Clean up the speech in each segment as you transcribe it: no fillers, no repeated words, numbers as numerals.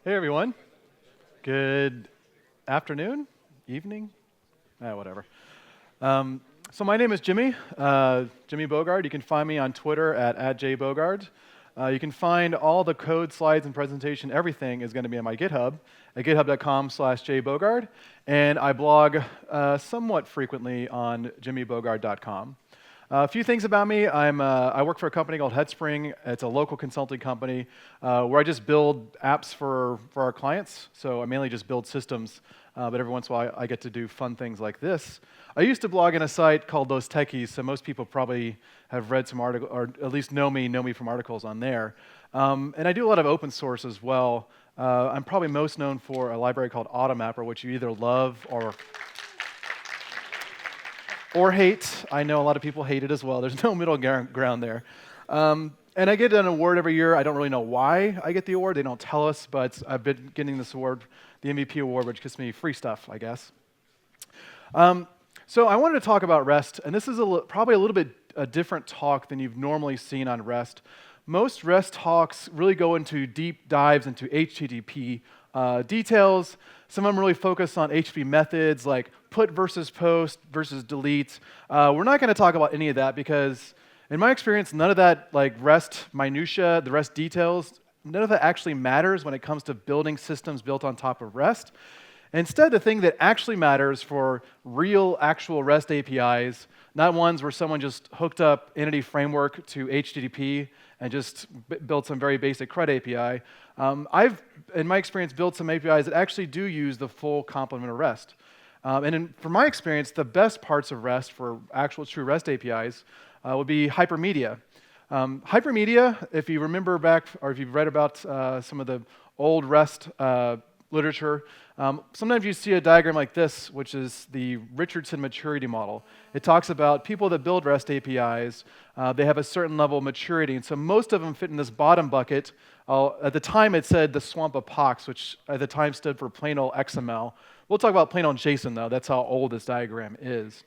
Hey everyone. Good afternoon, evening, whatever. So my name is Jimmy, Jimmy BOGARD. You can find me on Twitter at @jbogard. You can find all the code, slides, and presentation. Everything is going to be on my GitHub at github.com/jbogard, and I blog somewhat frequently on jimmybogard.com. A few things about me. I work for a company called Headspring. It's a local consulting company where I just build apps for our clients. So I mainly just build systems, but every once in a while I get to do fun things like this. I used to blog in a site called Those Techies, so most people probably have read some articles, or at least know me from articles on there. And I do a lot of open source as well. I'm probably most known for a library called Automapper, which you either love or hate. I know a lot of people hate it as well. There's no middle ground there. And I get an award every year. I don't really know why I get the award. They don't tell us, but I've been getting this award, the MVP award, which gives me free stuff, I guess. So I wanted to talk about REST, and this is probably a little bit a different talk than you've normally seen on REST. Most REST talks really go into deep dives into HTTP details. Some of them really focus on HTTP methods like put versus post versus delete. We're not going to talk about any of that because, in my experience, none of that like REST minutia, the REST details, none of that actually matters when it comes to building systems built on top of REST. Instead, the thing that actually matters for real, actual REST APIs, not ones where someone just hooked up Entity Framework to HTTP and just built some very basic CRUD API. I've, in my experience, built some APIs that actually do use the full complement of REST. From my experience, the best parts of REST for actual true REST APIs would be hypermedia. Hypermedia, if you remember back, or if you've read about some of the old REST literature, sometimes you see a diagram like this, which is the Richardson maturity model. It talks about people that build REST APIs, they have a certain level of maturity, and so most of them fit in this bottom bucket. At the time, it said the swamp of POX, which at the time stood for plain old XML. We'll talk about plain old JSON, though. That's how old this diagram is.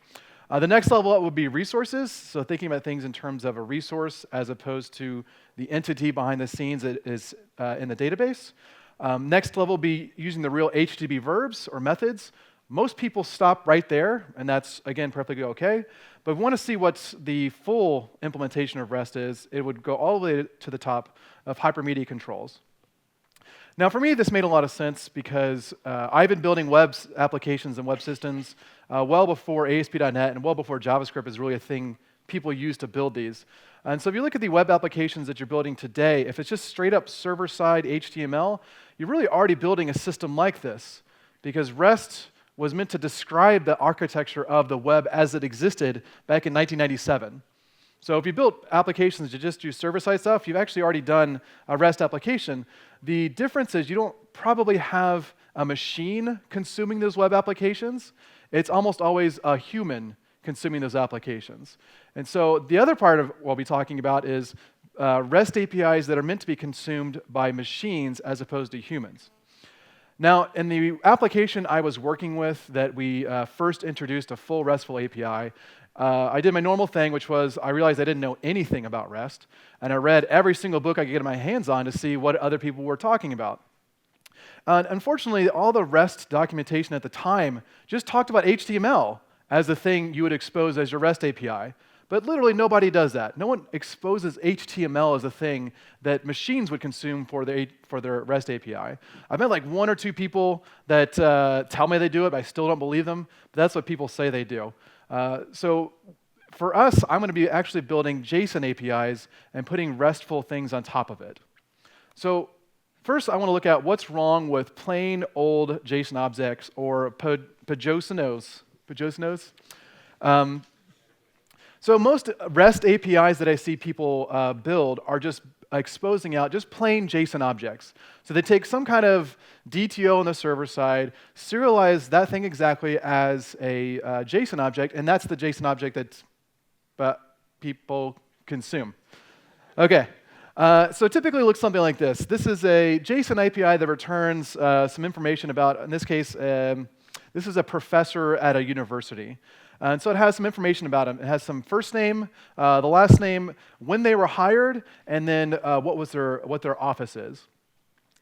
The next level up would be resources, so thinking about things in terms of a resource as opposed to the entity behind the scenes that is in the database. Next level will be using the real HTTP verbs or methods. Most people stop right there, and that's, again, perfectly OK. But if we want to see what the full implementation of REST is, it would go all the way to the top of hypermedia controls. Now, for me, this made a lot of sense because I've been building web applications and web systems well before ASP.NET and well before JavaScript is really a thing people use to build these. And so if you look at the web applications that you're building today, if it's just straight up server-side HTML, you're really already building a system like this because REST was meant to describe the architecture of the web as it existed back in 1997. So if you built applications that just do server-side stuff, you've actually already done a REST application. The difference is you don't probably have a machine consuming those web applications. It's almost always a human consuming those applications. And so the other part of what we'll be talking about is REST APIs that are meant to be consumed by machines as opposed to humans. Now, in the application I was working with that we first introduced a full RESTful API, I did my normal thing, which was I realized I didn't know anything about REST, and I read every single book I could get my hands on to see what other people were talking about. Unfortunately, all the REST documentation at the time just talked about HTML as the thing you would expose as your REST API. But literally nobody does that. No one exposes HTML as a thing that machines would consume for their REST API. I've met like one or two people that tell me they do it, but I still don't believe them. But that's what people say they do. So for us, I'm going to be actually building JSON APIs and putting RESTful things on top of it. So first, I want to look at what's wrong with plain old JSON objects or PJSONs. So most REST APIs that I see people build are just exposing out just plain JSON objects. So they take some kind of DTO on the server side, serialize that thing exactly as a JSON object, and that's the JSON object that people consume. OK. So typically it looks something like this. This is a JSON API that returns some information about, in this case, this is a professor at a university. And so it has some information about him. It has some first name, the last name, when they were hired, and then what their office is.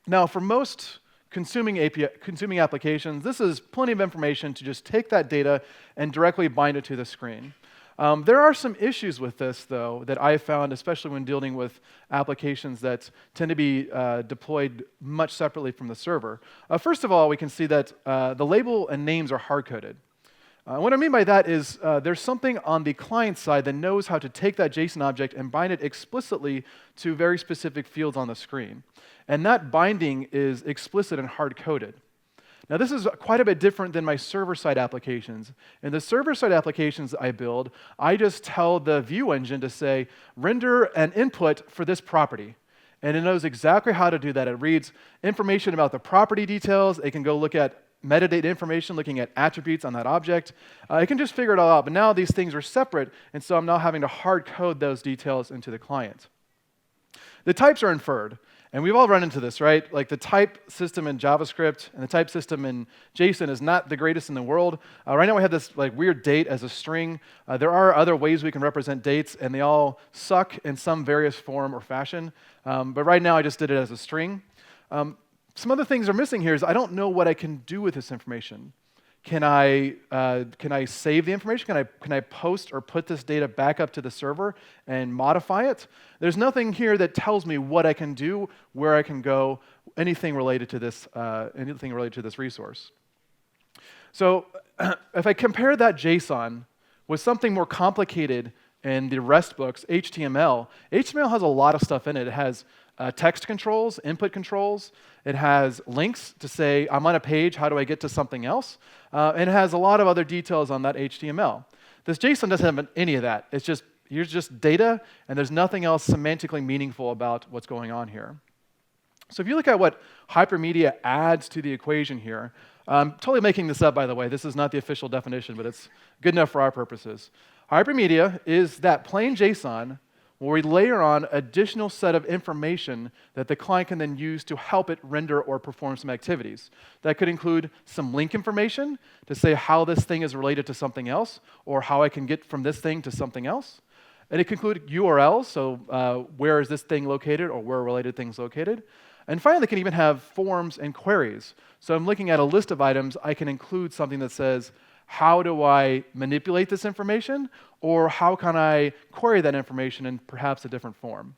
Now, for most consuming applications, this is plenty of information to just take that data and directly bind it to the screen. There are some issues with this, though, that I found, especially when dealing with applications that tend to be deployed much separately from the server. First of all, we can see that the label and names are hard-coded. What I mean by that is there's something on the client side that knows how to take that JSON object and bind it explicitly to very specific fields on the screen. And that binding is explicit and hard-coded. Now, this is quite a bit different than my server-side applications. In the server-side applications I build, I just tell the view engine to say, render an input for this property. And it knows exactly how to do that. It reads information about the property details. It can go look at metadata information, looking at attributes on that object. It can just figure it all out. But now these things are separate, and so I'm now having to hard code those details into the client. The types are inferred. And we've all run into this, right? Like the type system in JavaScript and the type system in JSON is not the greatest in the world. Right now we have this like weird date as a string. There are other ways we can represent dates, and they all suck in some various form or fashion. But right now I just did it as a string. Some other things are missing here is I don't know what I can do with this information. Can I save the information? Can I post or put this data back up to the server and modify it? There's nothing here that tells me what I can do, where I can go, anything related to this resource. So if I compare that JSON with something more complicated in the REST books, HTML has a lot of stuff in it. It has text controls, input controls. It has links to say, I'm on a page, how do I get to something else? And it has a lot of other details on that HTML. This JSON doesn't have any of that. It's just, here's just data, and there's nothing else semantically meaningful about what's going on here. So if you look at what hypermedia adds to the equation here, I'm totally making this up, by the way. This is not the official definition, but it's good enough for our purposes. Hypermedia is that plain JSON where we layer on additional set of information that the client can then use to help it render or perform some activities. That could include some link information to say how this thing is related to something else, or how I can get from this thing to something else. And it can include URLs, so where is this thing located, or where are related things located. And finally, it can even have forms and queries. So I'm looking at a list of items. I can include something that says, how do I manipulate this information, or how can I query that information in perhaps a different form?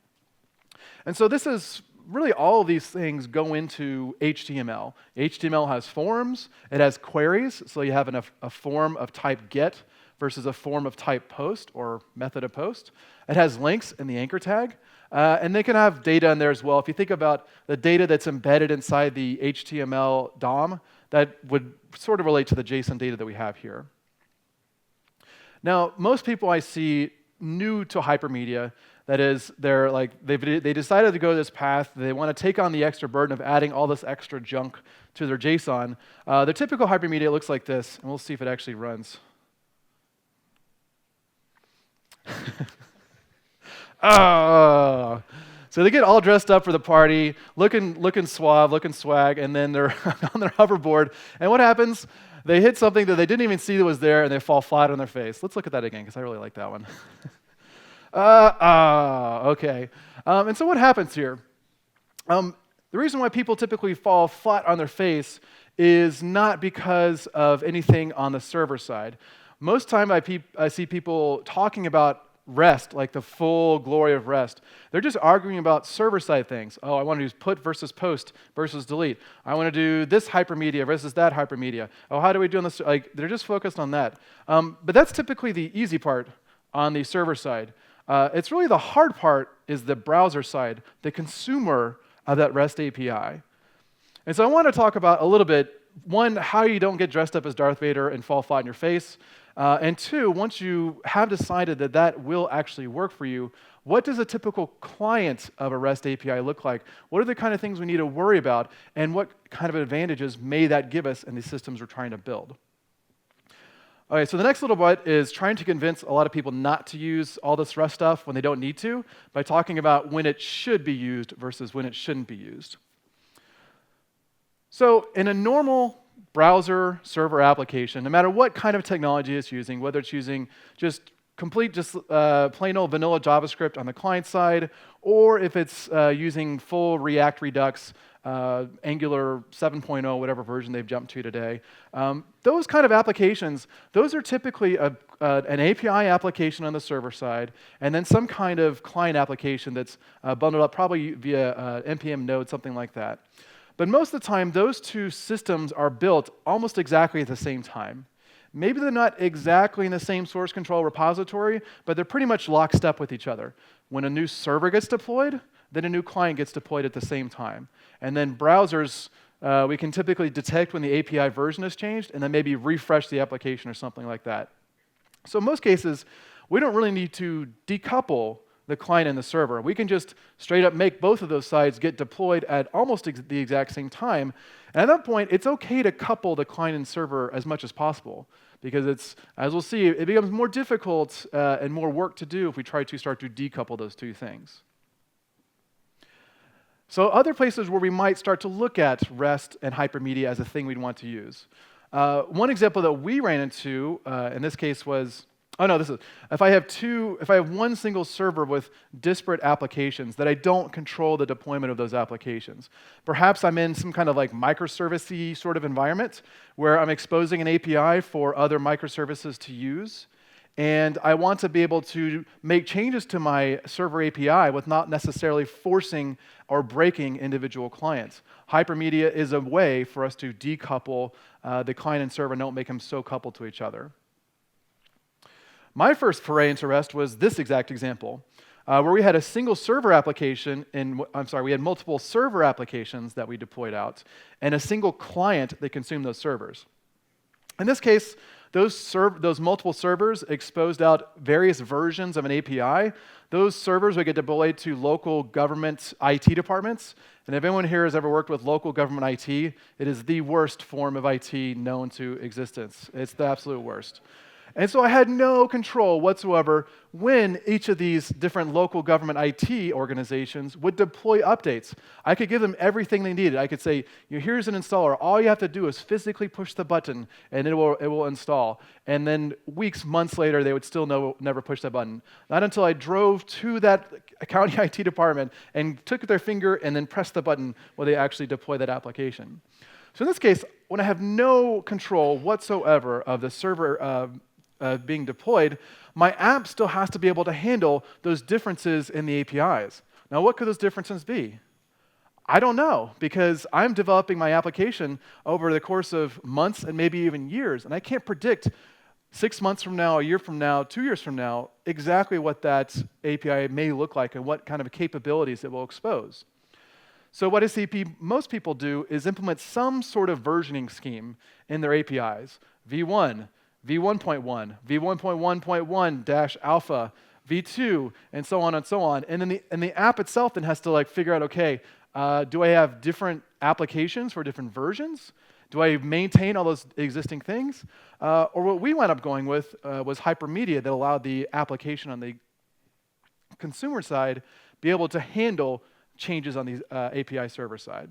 And so this is really all of these things go into HTML. HTML has forms, it has queries, so you have a form of type get versus a form of type post or method of post. It has links in the anchor tag, and they can have data in there as well. If you think about the data that's embedded inside the HTML DOM, that would sort of relate to the JSON data that we have here. Now, most people I see new to hypermedia, that is, they decided to go this path. They want to take on the extra burden of adding all this extra junk to their JSON. The typical hypermedia looks like this, and we'll see if it actually runs. So they get all dressed up for the party, looking suave, looking swag, and then they're on their hoverboard. And what happens? They hit something that they didn't even see that was there, and they fall flat on their face. Let's look at that again, because I really like that one. Okay. And so what happens here? The reason why people typically fall flat on their face is not because of anything on the server side. Most time I see people talking about REST, like the full glory of REST. They're just arguing about server-side things. Oh, I want to use put versus post versus delete. I want to do this hypermedia versus that hypermedia. Oh, how do we do on this? Like, they're just focused on that. But that's typically the easy part on the server side. It's really the hard part is the browser side, the consumer of that REST API. And so I want to talk about a little bit, one, how you don't get dressed up as Darth Vader and fall flat on your face. And two, once you have decided that that will actually work for you, what does a typical client of a REST API look like? What are the kind of things we need to worry about? And what kind of advantages may that give us in the systems we're trying to build? Okay, so the next little bit is trying to convince a lot of people not to use all this REST stuff when they don't need to, by talking about when it should be used versus when it shouldn't be used. So in a normal browser server application, no matter what kind of technology it's using, whether it's using just plain old vanilla JavaScript on the client side, or if it's using full React Redux Angular 7.0, whatever version they've jumped to today. Those kind of applications, those are typically an API application on the server side, and then some kind of client application that's bundled up probably via NPM node, something like that. But most of the time, those two systems are built almost exactly at the same time. Maybe they're not exactly in the same source control repository, but they're pretty much lockstep with each other. When a new server gets deployed, then a new client gets deployed at the same time. And then browsers, we can typically detect when the API version has changed, and then maybe refresh the application or something like that. So in most cases, we don't really need to decouple the client and the server. We can just straight up make both of those sides get deployed at almost the exact same time. And at that point, it's okay to couple the client and server as much as possible, because it's, as we'll see, it becomes more difficult and more work to do if we try to start to decouple those two things. So other places where we might start to look at REST and hypermedia as a thing we'd want to use. One example that we ran into in this case was, if I have one single server with disparate applications that I don't control the deployment of those applications. Perhaps I'm in some kind of like microservice-y sort of environment where I'm exposing an API for other microservices to use, and I want to be able to make changes to my server API with not necessarily forcing or breaking individual clients. Hypermedia is a way for us to decouple the client and server and don't make them so coupled to each other. My first foray into REST was this exact example, where we had a single server application we had multiple server applications that we deployed out, and a single client that consumed those servers. In this case, those multiple servers exposed out various versions of an API. Those servers would get deployed to local government IT departments. And if anyone here has ever worked with local government IT, it is the worst form of IT known to existence. It's the absolute worst. And so I had no control whatsoever when each of these different local government IT organizations would deploy updates. I could give them everything they needed. I could say, here's an installer. All you have to do is physically push the button, and it will install. And then weeks, months later, they would still never push that button. Not until I drove to that county IT department and took their finger and then pressed the button will they actually deploy that application. So in this case, when I have no control whatsoever of the server being deployed, my app still has to be able to handle those differences in the APIs. Now, what could those differences be? I don't know, because I'm developing my application over the course of months and maybe even years, and I can't predict 6 months from now, a year from now, 2 years from now, exactly what that API may look like and what kind of capabilities it will expose. So what I see most people do is implement some sort of versioning scheme in their APIs. V1, V1.1, V1.1.1-alpha, V2, and so on and so on. And then the app itself then has to figure out, okay, do I have different applications for different versions? Do I maintain all those existing things? Or what we wound up going with was hypermedia that allowed the application on the consumer side be able to handle changes on the API server side.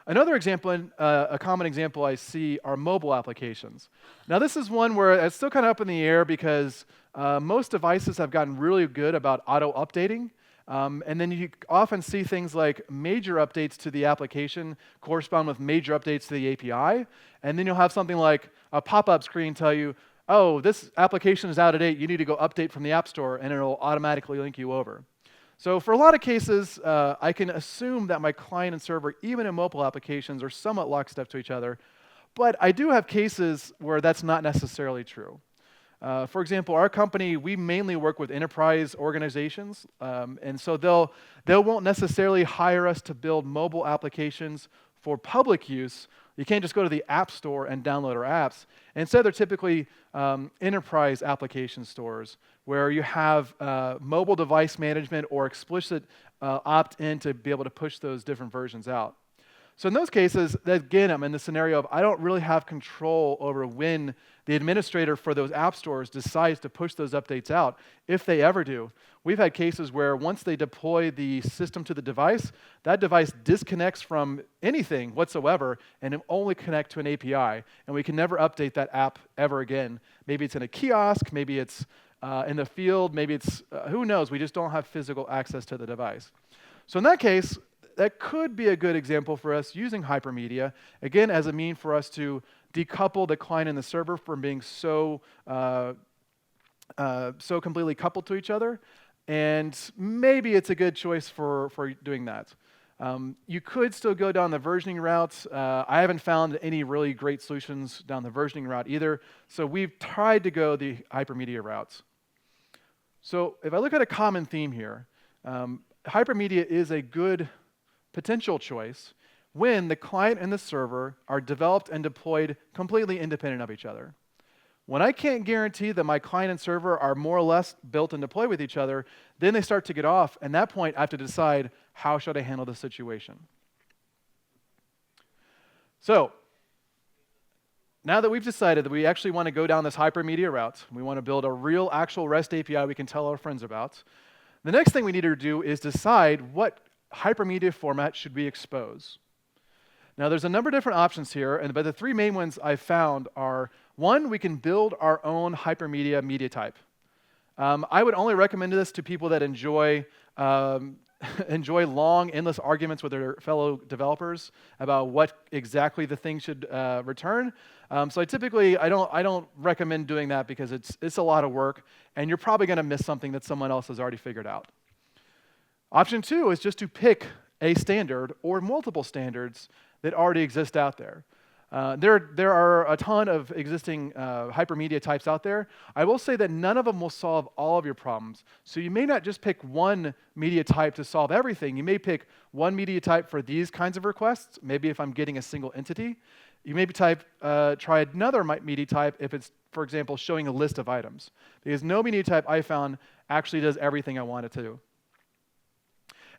Another example, a common example I see are mobile applications. Now this is one where it's still kind of up in the air because most devices have gotten really good about auto-updating. And then you often see things like major updates to the application correspond with major updates to the API. And then you'll have something like a pop-up screen tell you, oh, this application is out of date, you need to go update from the App Store, and it'll automatically link you over. So for a lot of cases, I can assume that my client and server, even in mobile applications, are somewhat lockstep to each other. But I do have cases where that's not necessarily true. For example, our company, we mainly work with enterprise organizations. And so they won't necessarily hire us to build mobile applications for public use. You can't just go to the App Store and download our apps. Instead, they're typically enterprise application stores where you have mobile device management or explicit opt-in to be able to push those different versions out. So in those cases, again, I'm in the scenario of I don't really have control over when the administrator for those app stores decides to push those updates out, if they ever do. We've had cases where once they deploy the system to the device, that device disconnects from anything whatsoever and it only connect to an API, and we can never update that app ever again. Maybe it's in a kiosk, maybe it's in the field, maybe it's, who knows, we just don't have physical access to the device. So in that case, that could be a good example for us using hypermedia, again, as a mean for us to decouple the client and the server from being so completely coupled to each other. And maybe it's a good choice for doing that. You could still go down the versioning route. I haven't found any really great solutions down the versioning route either. So we've tried to go the hypermedia routes. So if I look at a common theme here, hypermedia is a good potential choice when the client and the server are developed and deployed completely independent of each other. When I can't guarantee that my client and server are more or less built and deployed with each other, then they start to get off, and at that point I have to decide how should I handle the situation. So now that we've decided that we actually want to go down this hypermedia route, we want to build a real actual REST API we can tell our friends about, the next thing we need to do is decide what hypermedia format should we expose. Now there's a number of different options here, but the three main ones I've found are, one, we can build our own hypermedia media type. I would only recommend this to people that enjoy long, endless arguments with their fellow developers about what exactly the thing should return. So I don't recommend doing that because it's a lot of work, and you're probably going to miss something that someone else has already figured out. Option two is just to pick a standard or multiple standards that already exist out there. There are a ton of existing hypermedia types out there. I will say that none of them will solve all of your problems. So you may not just pick one media type to solve everything. You may pick one media type for these kinds of requests, maybe if I'm getting a single entity. You may try another media type if it's, for example, showing a list of items. Because no media type I found actually does everything I want it to do.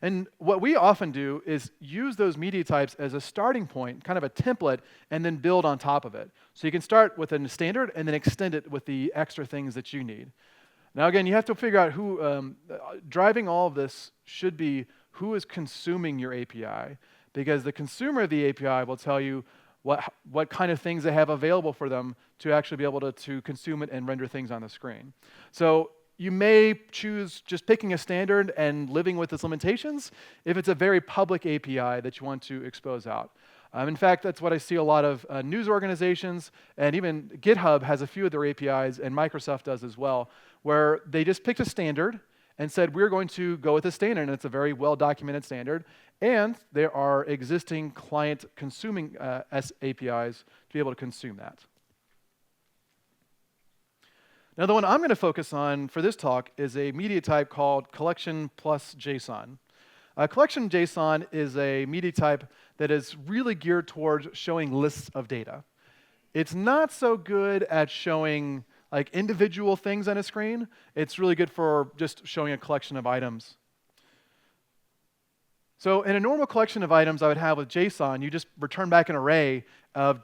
And what we often do is use those media types as a starting point, kind of a template, and then build on top of it. So you can start with a standard and then extend it with the extra things that you need. Now again, you have to figure out who, driving all of this should be who is consuming your API, because the consumer of the API will tell you what kind of things they have available for them to actually be able to consume it and render things on the screen. So you may choose just picking a standard and living with its limitations if it's a very public API that you want to expose out. In fact, that's what I see a lot of news organizations, and even GitHub has a few of their APIs, and Microsoft does as well, where they just picked a standard and said, we're going to go with this standard, and it's a very well-documented standard, and there are existing client consuming APIs to be able to consume that. Now, the one I'm going to focus on for this talk is a media type called collection plus JSON. Collection JSON is a media type that is really geared towards showing lists of data. It's not so good at showing like individual things on a screen. It's really good for just showing a collection of items. So in a normal collection of items I would have with JSON, you just return back an array of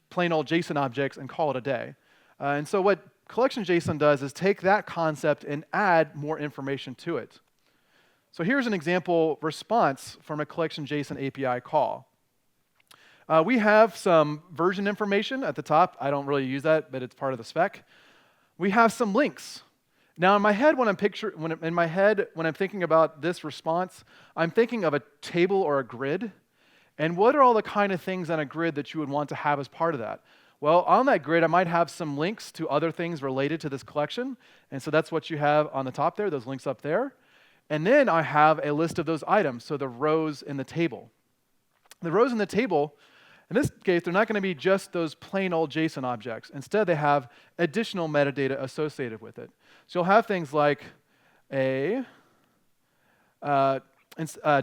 plain old JSON objects and call it a day. And so what collection JSON does is take that concept and add more information to it. So here's an example response from a collection JSON API call. We have some version information at the top. I don't really use that, but it's part of the spec. We have some links. Now in my head, when I'm thinking about this response, I'm thinking of a table or a grid. And what are all the kind of things on a grid that you would want to have as part of that? Well, on that grid, I might have some links to other things related to this collection. And so that's what you have on the top there, those links up there. And then I have a list of those items, so the rows in the table. The rows in the table, in this case, they're not going to be just those plain old JSON objects. Instead, they have additional metadata associated with it. So you'll have things like a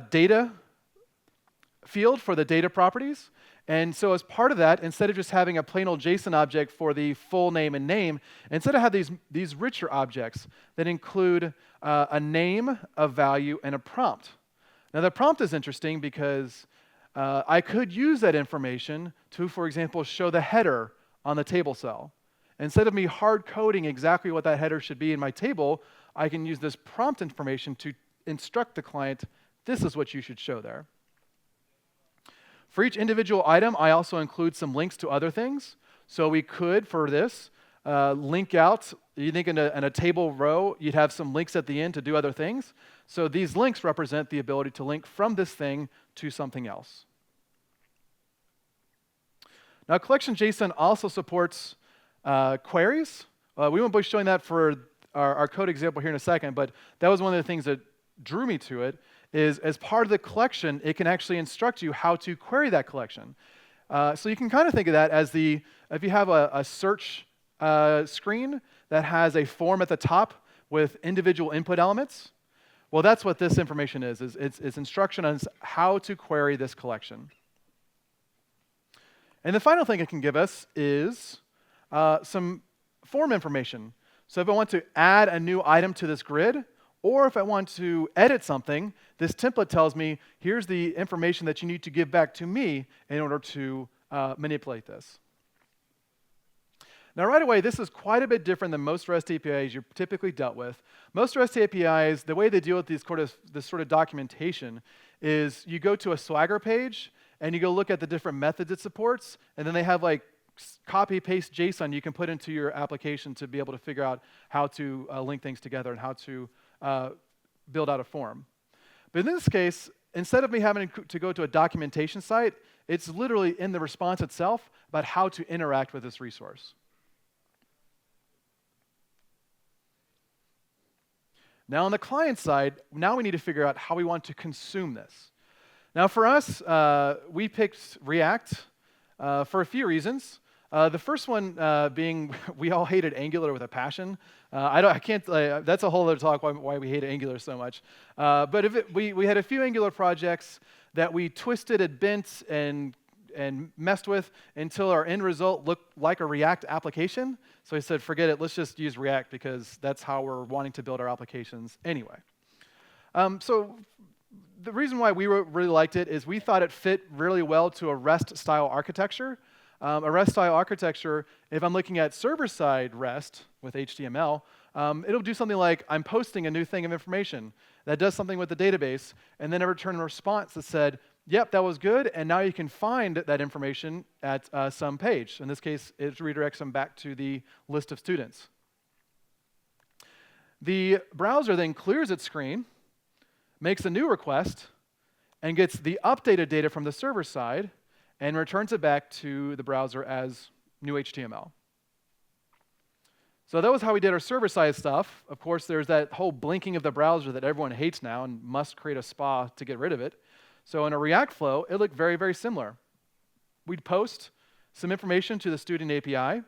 data field for the data properties. And so as part of that, instead of just having a plain old JSON object for the full name and name, instead I have these richer objects that include a name, a value, and a prompt. Now the prompt is interesting because I could use that information to, for example, show the header on the table cell. Instead of me hard coding exactly what that header should be in my table, I can use this prompt information to instruct the client, this is what you should show there. For each individual item, I also include some links to other things. So we could, for this, link out. You think in a table row, you'd have some links at the end to do other things. So these links represent the ability to link from this thing to something else. Now, collection.json also supports queries. We won't be showing that for our code example here in a second, but that was one of the things that drew me to it, is as part of the collection, it can actually instruct you how to query that collection. So you can kind of think of that as if you have a search screen that has a form at the top with individual input elements, well, that's what this information is. It's instruction on how to query this collection. And the final thing it can give us is some form information. So if I want to add a new item to this grid, or if I want to edit something, this template tells me, here's the information that you need to give back to me in order to manipulate this. Now, right away, this is quite a bit different than most REST APIs you've typically dealt with. Most REST APIs, the way they deal with this sort of documentation is you go to a Swagger page, and you go look at the different methods it supports, and then they have like copy-paste JSON you can put into your application to be able to figure out how to link things together and how to build out a form. But in this case, instead of me having to go to a documentation site, it's literally in the response itself about how to interact with this resource. Now on the client side, now we need to figure out how we want to consume this. Now for us, we picked React for a few reasons. The first one being we all hated Angular with a passion. I can't. That's a whole other talk why we hate Angular so much. But we had a few Angular projects that we twisted and bent and messed with until our end result looked like a React application. So I said, forget it. Let's just use React because that's how we're wanting to build our applications anyway. So the reason why we really liked it is we thought it fit really well to a REST-style architecture. A REST-style architecture, if I'm looking at server-side REST with HTML, it'll do something like I'm posting a new thing of information that does something with the database, and then I return a response that said, yep, that was good, and now you can find that information at some page. In this case, it redirects them back to the list of students. The browser then clears its screen, makes a new request, and gets the updated data from the server side, and returns it back to the browser as new HTML. So that was how we did our server-side stuff. Of course, there's that whole blinking of the browser that everyone hates now and must create a spa to get rid of it. So in a React flow, it looked very, very similar. We'd post some information to the student API.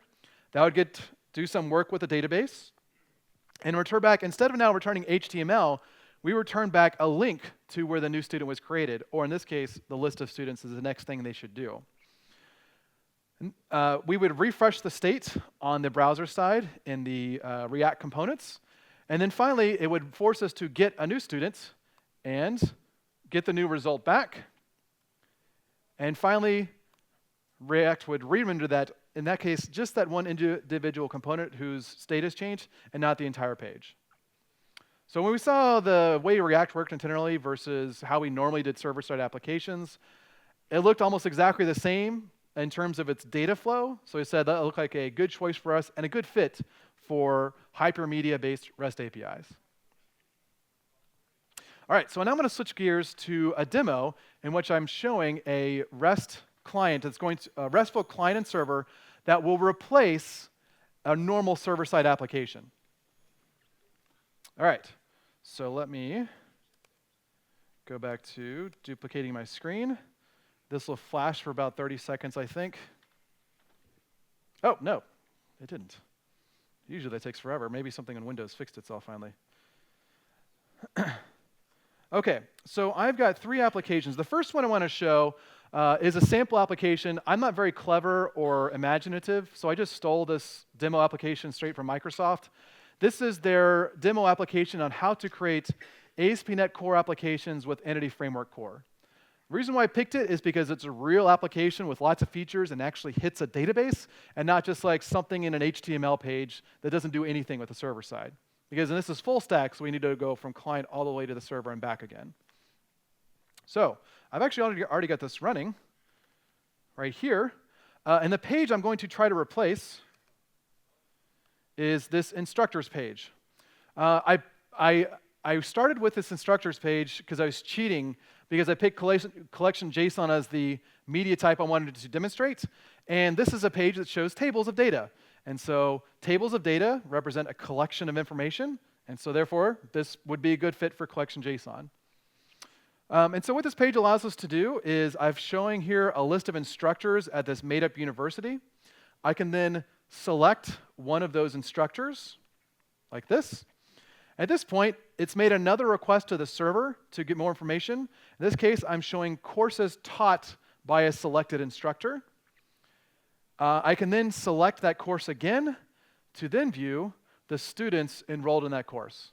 That would do some work with the database. And return back, instead of now returning HTML, we return back a link to where the new student was created, or in this case, the list of students is the next thing they should do. We would refresh the state on the browser side in the React components, and then finally, it would force us to get a new student and get the new result back. And finally, React would re-render that, in that case, just that one individual component whose state has changed, and not the entire page. So when we saw the way React worked internally versus how we normally did server-side applications, it looked almost exactly the same in terms of its data flow. So we said that looked like a good choice for us and a good fit for hypermedia-based REST APIs. All right, so now I'm going to switch gears to a demo in which I'm showing a REST client. It's going to a RESTful client and server that will replace a normal server-side application. All right. So let me go back to duplicating my screen. This will flash for about 30 seconds, I think. Oh, no, it didn't. Usually that takes forever. Maybe something in Windows fixed itself finally. OK, so I've got 3 applications. The first one I want to show is a sample application. I'm not very clever or imaginative, so I just stole this demo application straight from Microsoft. This is their demo application on how to create ASP.NET Core applications with Entity Framework Core. The reason why I picked it is because it's a real application with lots of features and actually hits a database, and not just like something in an HTML page that doesn't do anything with the server side. Because this is full stack, so we need to go from client all the way to the server and back again. So I've actually already got this running right here. And the page I'm going to try to replace is this instructors page. I I started with this instructors page because I was cheating, because I picked collection JSON as the media type I wanted to demonstrate. And this is a page that shows tables of data. And so tables of data represent a collection of information. And so therefore, this would be a good fit for collection JSON. And so what this page allows us to do is I'm showing here a list of instructors at this made-up university. I can then select one of those instructors, like this. At this point, it's made another request to the server to get more information. In this case, I'm showing courses taught by a selected instructor. I can then select that course again to then view the students enrolled in that course.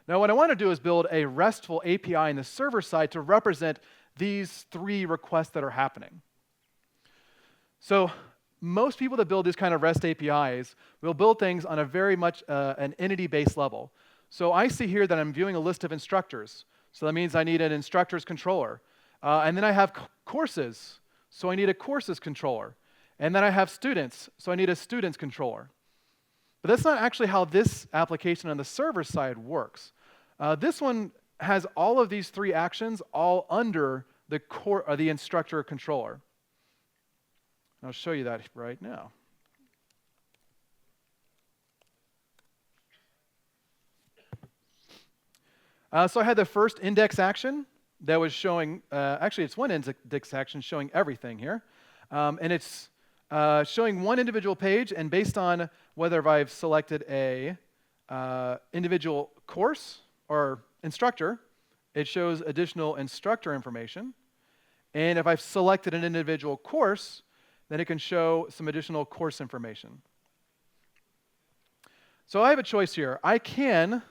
Now, what I want to do is build a RESTful API in the server side to represent these three requests that are happening. So most people that build these kind of REST APIs will build things on a very much an entity-based level. So I see here that I'm viewing a list of instructors. So that means I need an instructor's controller. And then I have courses. So I need a courses controller. And then I have students. So I need a students controller. But that's not actually how this application on the server side works. This one has all of these three actions all under the instructor controller. I'll show you that right now. So I had the first index action that was showing, actually it's one index action showing everything here. And it's showing one individual page, and based on whether I've selected a individual course or instructor, it shows additional instructor information. And if I've selected an individual course, then it can show some additional course information. So I have a choice here. I can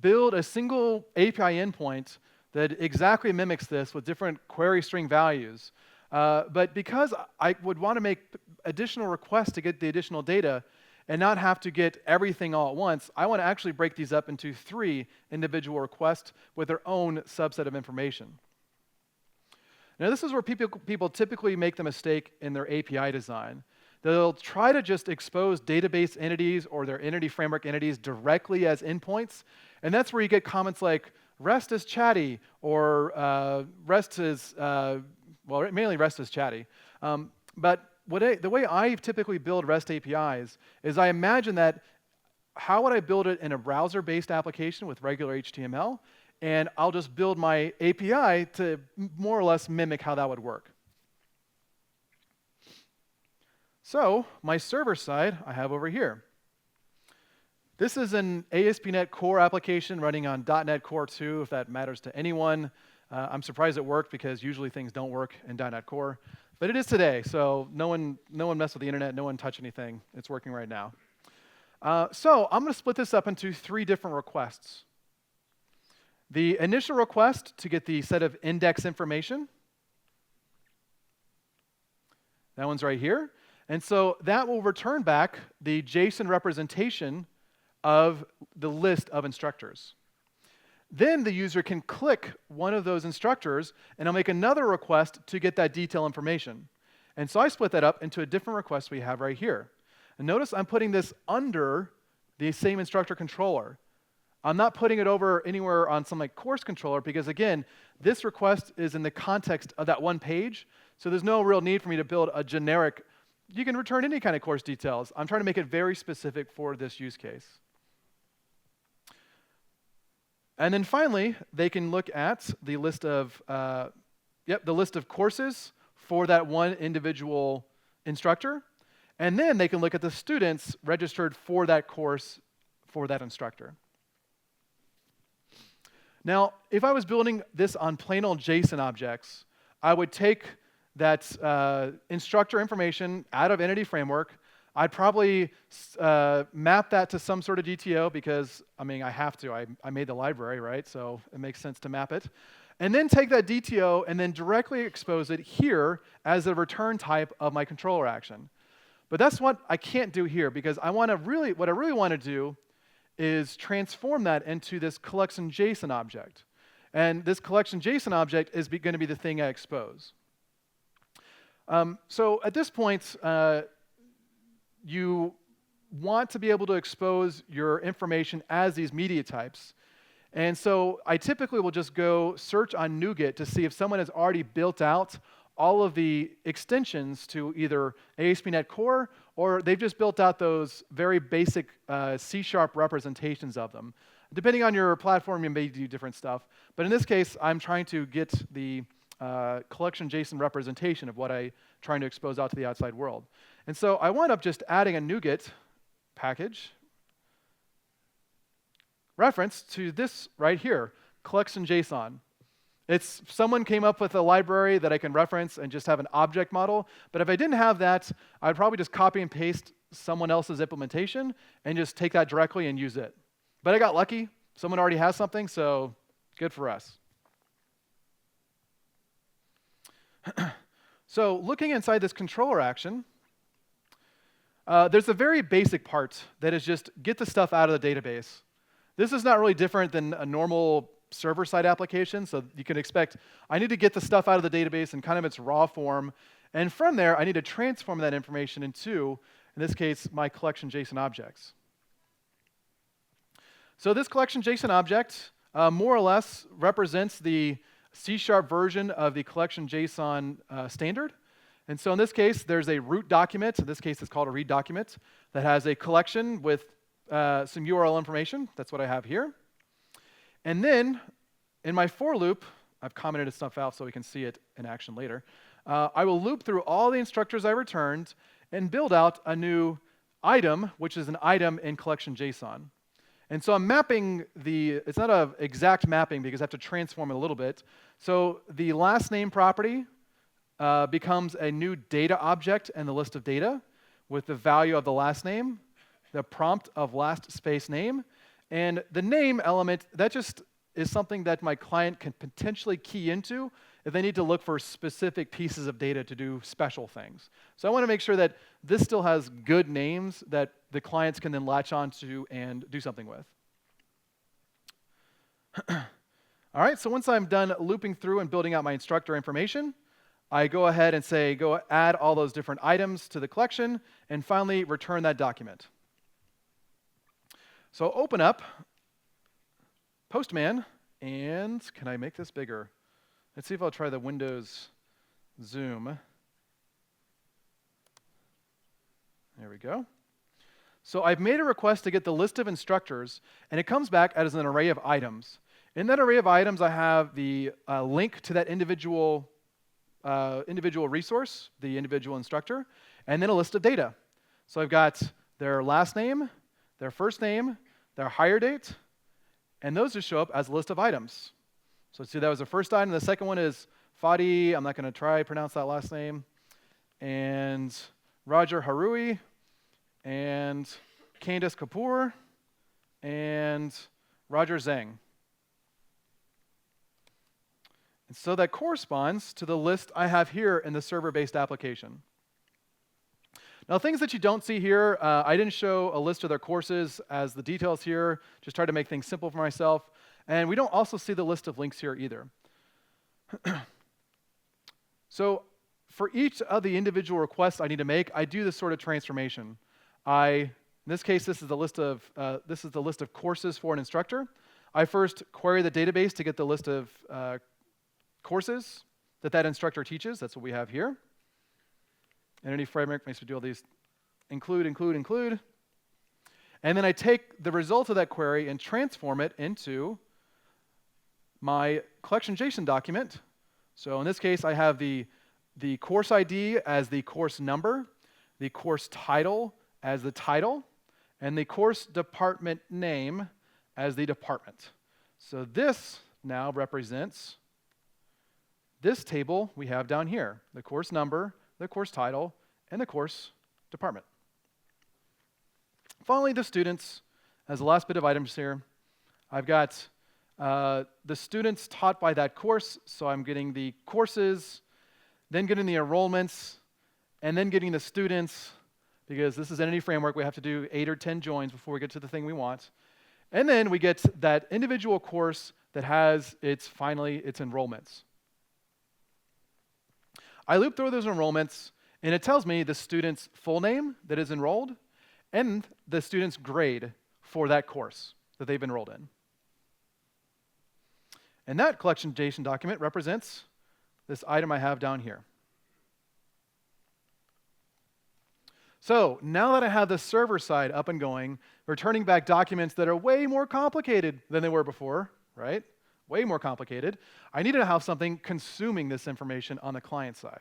build a single API endpoint that exactly mimics this with different query string values. But because I would want to make additional requests to get the additional data and not have to get everything all at once, I want to actually break these up into 3 individual requests with their own subset of information. Now, this is where people typically make the mistake in their API design. They'll try to just expose database entities or their entity framework entities directly as endpoints, and that's where you get comments like, REST is chatty, or REST is, well, mainly REST is chatty. But the way I typically build REST APIs is I imagine that how would I build it in a browser-based application with regular HTML, and I'll just build my API to more or less mimic how that would work. So my server side I have over here. This is an ASP.NET Core application running on .NET Core 2, if that matters to anyone. I'm surprised it worked because usually things don't work in .NET Core. But it is today, so no one messed with the internet, no one touched anything. It's working right now. So I'm going to split this up into 3 different requests. The initial request to get the set of index information. That one's right here. And so that will return back the JSON representation of the list of instructors. Then the user can click one of those instructors, and I'll make another request to get that detail information. And so I split that up into a different request we have right here. And notice I'm putting this under the same instructor controller. I'm not putting it over anywhere on some like course controller because, again, this request is in the context of that one page, so there's no real need for me to build a generic, you can return any kind of course details. I'm trying to make it very specific for this use case. And then finally, they can look at the list of, the list of courses for that one individual instructor, and then they can look at the students registered for that course for that instructor. Now, if I was building this on plain old JSON objects, I would take that instructor information out of Entity Framework. I'd probably map that to some sort of DTO because, I mean, I have to. I made the library, right? So it makes sense to map it. And then take that DTO and then directly expose it here as a return type of my controller action. But that's what I can't do here because what I really want to do is transform that into this collection JSON object. And this collection JSON object is going to be the thing I expose. So at this point, you want to be able to expose your information as these media types. And so I typically will just go search on NuGet to see if someone has already built out all of the extensions to either ASP.NET Core, or they've just built out those very basic C# representations of them. Depending on your platform, you may do different stuff. But in this case, I'm trying to get the collection JSON representation of what I'm trying to expose out to the outside world. And so I wound up just adding a NuGet package reference to this right here, collection JSON. It's someone came up with a library that I can reference and just have an object model. But if I didn't have that, I'd probably just copy and paste someone else's implementation and just take that directly and use it. But I got lucky. Someone already has something, so good for us. So looking inside this controller action, there's a very basic part that is just get the stuff out of the database. This is not really different than a normal server-side application, so you can expect I need to get the stuff out of the database in kind of its raw form, and from there I need to transform that information into, in this case, my collection JSON objects. So this collection JSON object more or less represents the C# version of the collection JSON standard. And so in this case, there's a root document. In this case, it's called a read document that has a collection with some URL information. That's what I have here. And then in my for loop, I've commented this stuff out so we can see it in action later. I will loop through all the instructors I returned and build out a new item, which is an item in collection JSON. And so I'm mapping it's not an exact mapping because I have to transform it a little bit. So the last name property becomes a new data object in the list of data with the value of the last name, the prompt of last space name, and the name element, that just is something that my client can potentially key into if they need to look for specific pieces of data to do special things. So I want to make sure that this still has good names that the clients can then latch onto and do something with. All right, so once I'm done looping through and building out my instructor information, I go ahead and say, go add all those different items to the collection, and finally return that document. So open up Postman, and can I make this bigger? Let's see if I'll try the Windows Zoom. There we go. So I've made a request to get the list of instructors, and it comes back as an array of items. In that array of items, I have the link to that individual resource, the individual instructor, and then a list of data. So I've got their last name, their first name, their hire date, and those just show up as a list of items. So see, that was the first item. The second one is Fadi. I'm not going to try pronounce that last name. And Roger Harui, and Candace Kapoor, and Roger Zhang. And so that corresponds to the list I have here in the server-based application. Now, things that you don't see here, I didn't show a list of their courses as the details here, just try to make things simple for myself. And we don't also see the list of links here either. So for each of the individual requests I need to make, I do this sort of transformation. In this case, this is the list of courses for an instructor. I first query the database to get the list of courses that instructor teaches. That's what we have here. Entity framework makes me do all these include. And then I take the result of that query and transform it into my collection JSON document. So in this case, I have the course ID as the course number, the course title as the title, and the course department name as the department. So this now represents this table we have down here, the course number, the course title, and the course department. Finally, the students, as the last bit of items here, I've got the students taught by that course, so I'm getting the courses, then getting the enrollments, and then getting the students, because this is Entity Framework, we have to do 8 or 10 joins before we get to the thing we want. And then we get that individual course that has its enrollments. I loop through those enrollments, and it tells me the student's full name that is enrolled, and the student's grade for that course that they've enrolled in. And that collection JSON document represents this item I have down here. So now that I have the server side up and going, returning back documents that are way more complicated than they were before, right? Way more complicated. I need to have something consuming this information on the client side.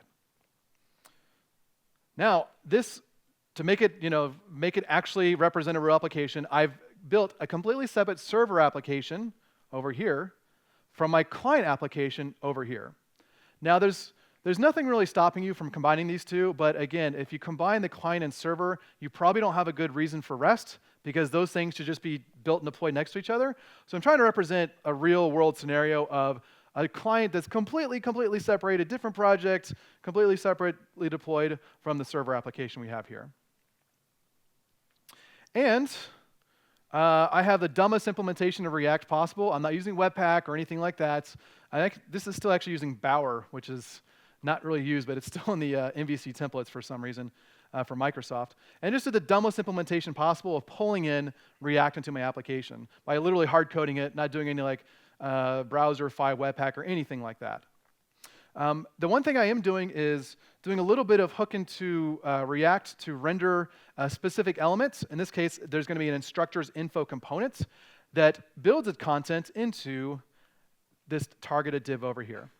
Now, this, to make it, make it actually represent a real application, I've built a completely separate server application over here from my client application over here. Now, there's nothing really stopping you from combining these two, but again, if you combine the client and server, you probably don't have a good reason for REST, because those things should just be built and deployed next to each other. So I'm trying to represent a real-world scenario of a client that's completely separated, different project, completely separately deployed from the server application we have here. And I have the dumbest implementation of React possible. I'm not using Webpack or anything like that. This is still actually using Bower, which is not really used, but it's still in the MVC templates for some reason for Microsoft. And just did the dumbest implementation possible of pulling in React into my application by literally hard coding it, not doing any like browserify Webpack or anything like that. The one thing I am doing is doing a little bit of hook into React to render specific elements. In this case, there's going to be an instructor's info component that builds its content into this targeted div over here.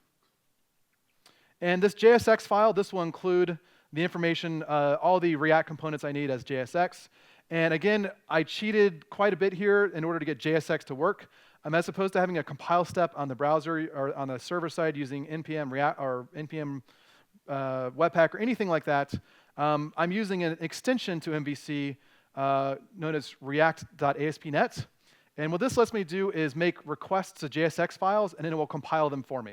And this JSX file, this will include the information, all the React components I need as JSX. And again, I cheated quite a bit here in order to get JSX to work. As opposed to having a compile step on the browser or on the server side using npm React or npm Webpack or anything like that, I'm using an extension to MVC known as React.ASP.NET. And what this lets me do is make requests to JSX files, and then it will compile them for me.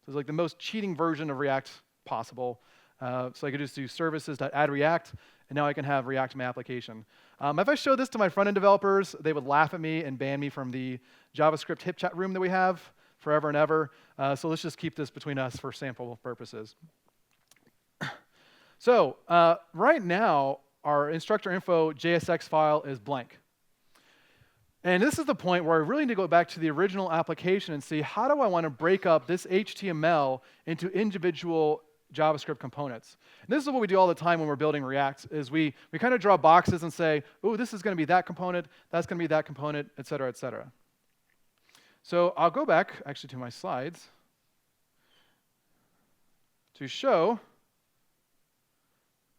So it's like the most cheating version of React possible. So I could just do services.add React, and now I can have React in my application. If I show this to my front-end developers, they would laugh at me and ban me from the JavaScript hip chat room that we have forever and ever. So let's just keep this between us for sample purposes. So right now, our instructor info JSX file is blank. And this is the point where I really need to go back to the original application and see, how do I want to break up this HTML into individual JavaScript components? And this is what we do all the time when we're building React, is we kind of draw boxes and say, oh, this is going to be that component, that's going to be that component, et cetera, et cetera. So I'll go back, actually, to my slides to show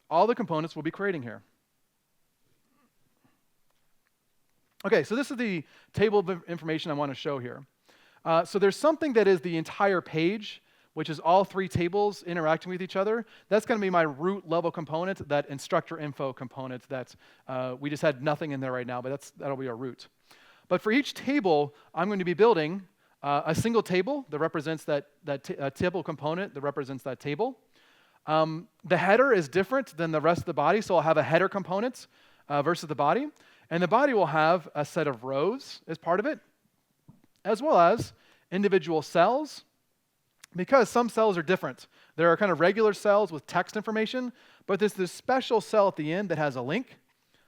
all the components we'll be creating here. OK, so this is the table of information I want to show here. So there's something that is the entire page, which is all three tables interacting with each other. That's going to be my root level component, that instructor info component that we just had nothing in there right now, but that'll be our root. But for each table, I'm going to be building a single table that represents that table component that represents that table. The header is different than the rest of the body, so I'll have a header component versus the body. And the body will have a set of rows as part of it, as well as individual cells, because some cells are different. There are kind of regular cells with text information, but there's this special cell at the end that has a link.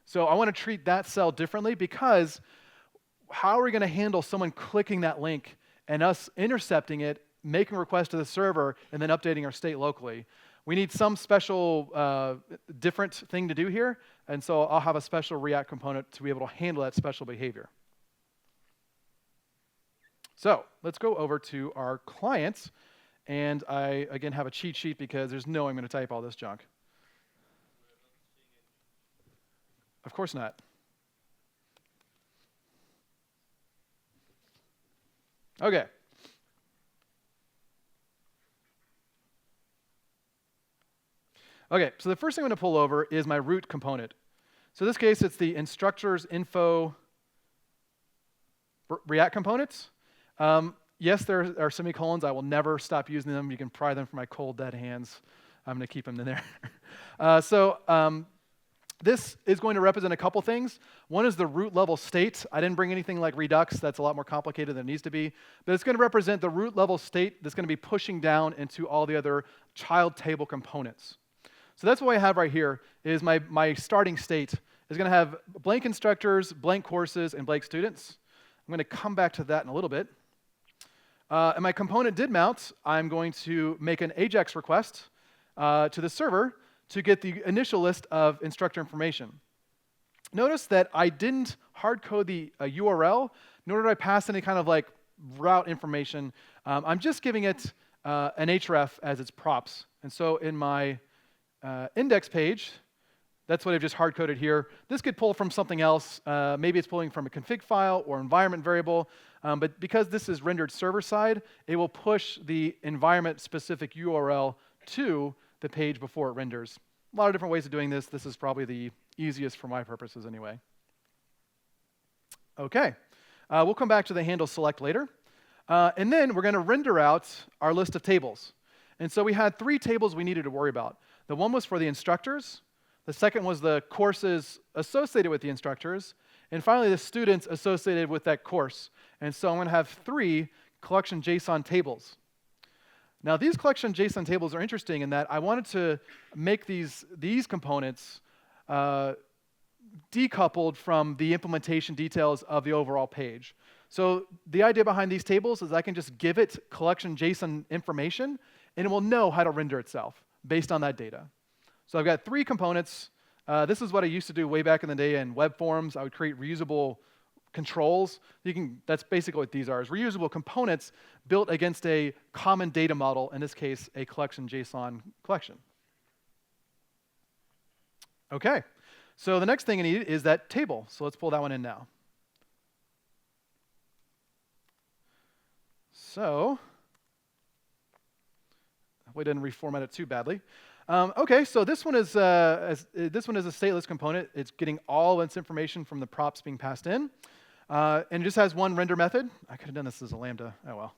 So I want to treat that cell differently, because how are we going to handle someone clicking that link and us intercepting it, making a request to the server, and then updating our state locally? We need some special different thing to do here, and so I'll have a special React component to be able to handle that special behavior. So let's go over to our clients, and I, again, have a cheat sheet because there's no way I'm going to type all this junk. Of course not. OK. OK, so the first thing I'm going to pull over is my root component. So in this case, it's the instructor's info React components. Yes, there are semicolons. I will never stop using them. You can pry them from my cold, dead hands. I'm going to keep them in there. This is going to represent a couple things. One is the root level state. I didn't bring anything like Redux. That's a lot more complicated than it needs to be. But it's going to represent the root level state that's going to be pushing down into all the other child table components. So that's what I have right here, is my starting state is going to have blank instructors, blank courses, and blank students. I'm going to come back to that in a little bit. And my component did mount. I'm going to make an AJAX request to the server to get the initial list of instructor information. Notice that I didn't hard code the URL, nor did I pass any kind of like route information. I'm just giving it an href as its props. And so in my index page, that's what I've just hard coded here. This could pull from something else. Maybe it's pulling from a config file or environment variable. But because this is rendered server side, it will push the environment specific URL to the page before it renders. A lot of different ways of doing this. This is probably the easiest for my purposes anyway. OK. We'll come back to the handle select later. And then we're going to render out our list of tables. And so we had 3 tables we needed to worry about. The one was for the instructors. The second was the courses associated with the instructors. And finally, the students associated with that course. And so I'm going to have 3 collection JSON tables. Now, these collection JSON tables are interesting in that I wanted to make these components decoupled from the implementation details of the overall page. So the idea behind these tables is I can just give it collection JSON information, and it will know how to render itself based on that data. So I've got 3 components. This is what I used to do way back in the day in web forms. I would create reusable controls. That's basically what these are, is reusable components built against a common data model, in this case, a collection JSON collection. OK. So the next thing I need is that table. So let's pull that one in now. So hopefully I didn't reformat it too badly. OK, so this one is a stateless component. It's getting all its information from the props being passed in. And it just has one render method. I could have done this as a Lambda. Oh,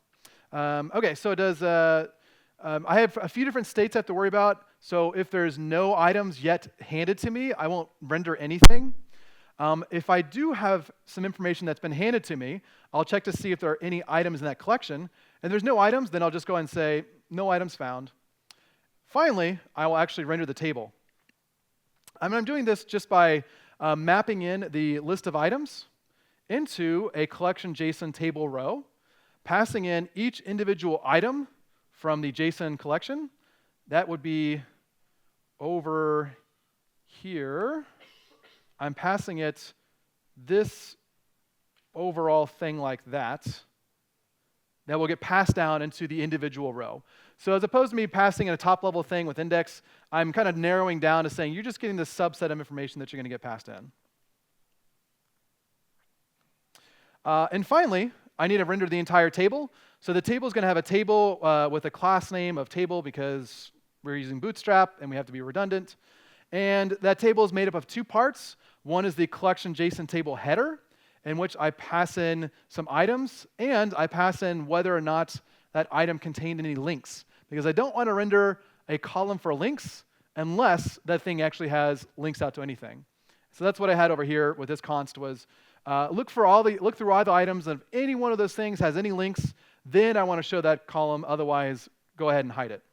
well. OK, so it does. I have a few different states I have to worry about. So if there's no items yet handed to me, I won't render anything. If I do have some information that's been handed to me, I'll check to see if there are any items in that collection. And there's no items, then I'll just go ahead and say, no items found. Finally, I will actually render the table. I'm doing this just by mapping in the list of items into a collection JSON table row, passing in each individual item from the JSON collection. That would be over here. I'm passing it this overall thing like that. That will get passed down into the individual row. So as opposed to me passing in a top-level thing with index, I'm kind of narrowing down to saying you're just getting this subset of information that you're going to get passed in. And finally, I need to render the entire table. So the table is going to have a table with a class name of table because we're using Bootstrap and we have to be redundant. And that table is made up of 2 parts. One is the collection JSON table header, in which I pass in some items, and I pass in whether or not that item contained any links, because I don't want to render a column for links unless that thing actually has links out to anything. So that's what I had over here with this const was look through all the items, and if any one of those things has any links, then I want to show that column. Otherwise, go ahead and hide it.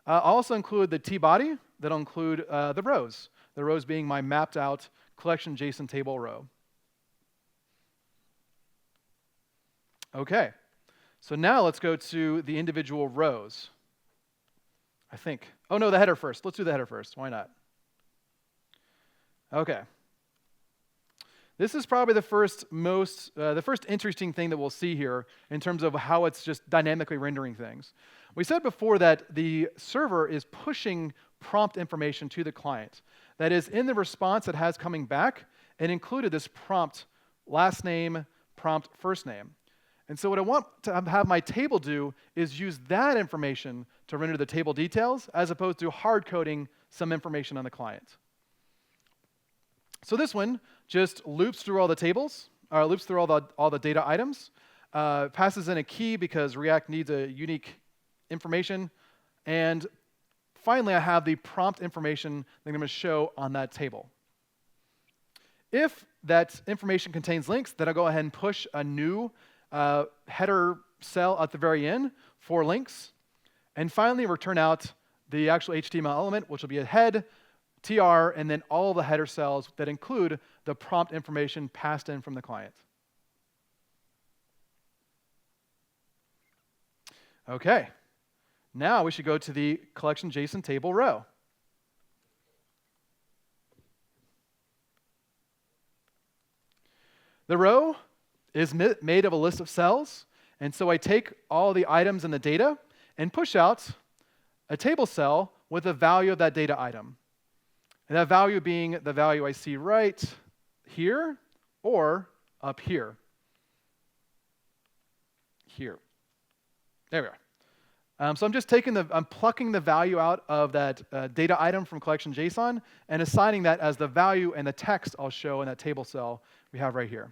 I'll also include the t-body. That'll include the rows. The rows being my mapped out collection JSON table row. OK. So now let's go to the individual rows. I think. Oh, no, the header first. Let's do the header first. Why not? OK. This is probably the first interesting thing that we'll see here in terms of how it's just dynamically rendering things. We said before that the server is pushing prompt information to the client. That is, in the response it has coming back, it included this prompt last name, prompt first name. And so what I want to have my table do is use that information to render the table details, as opposed to hard coding some information on the client. So this one just loops through all the tables, or loops through all the data items, passes in a key because React needs a unique information, and finally I have the prompt information that I'm going to show on that table. If that information contains links, then I'll go ahead and push a new header cell at the very end for links, and finally return out the actual HTML element, which will be a head tr, and then all the header cells that include the prompt information passed in from the client. Okay, now we should go to the collection JSON table row. The row is made of a list of cells, and so I take all the items in the data and push out a table cell with the value of that data item. And that value being the value I see right here or up here. Here. There we are. So I'm just I'm plucking the value out of that data item from collection JSON and assigning that as the value and the text I'll show in that table cell we have right here.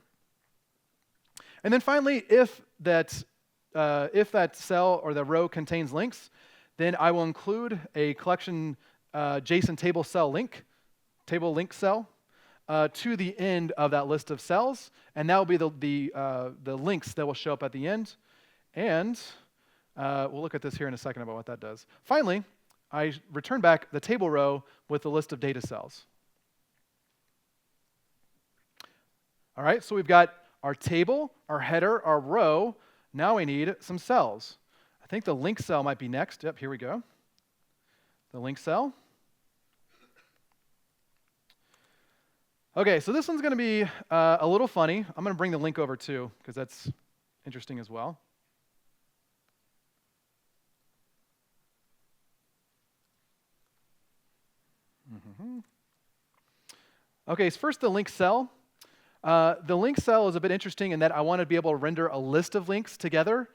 And then finally, if that cell or the row contains links, then I will include a collection JSON table link cell to the end of that list of cells, and that will be the links that will show up at the end. And we'll look at this here in a second about what that does. Finally, I return back the table row with the list of data cells. All right, so we've got our table, our header, our row. Now we need some cells. I think the link cell might be next. Yep, here we go. The link cell. Okay, so this one's going to be a little funny. I'm going to bring the link over too, because that's interesting as well. Okay, so first the link cell. The link cell is a bit interesting in that I want to be able to render a list of links together.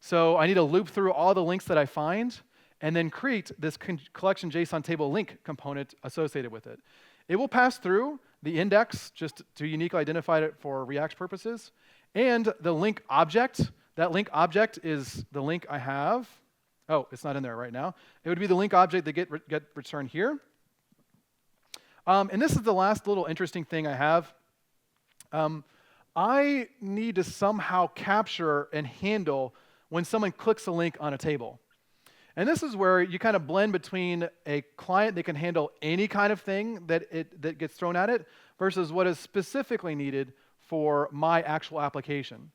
So I need to loop through all the links that I find and then create this collection JSON table link component associated with it. It will pass through the index just to uniquely identify it for React purposes, and the link object. That link object is the link I have. Oh, it's not in there right now. It would be the link object that get returned here. And this is the last little interesting thing I have. I need to somehow capture and handle when someone clicks a link on a table. And this is where you kind of blend between a client that can handle any kind of thing that gets thrown at it versus what is specifically needed for my actual application.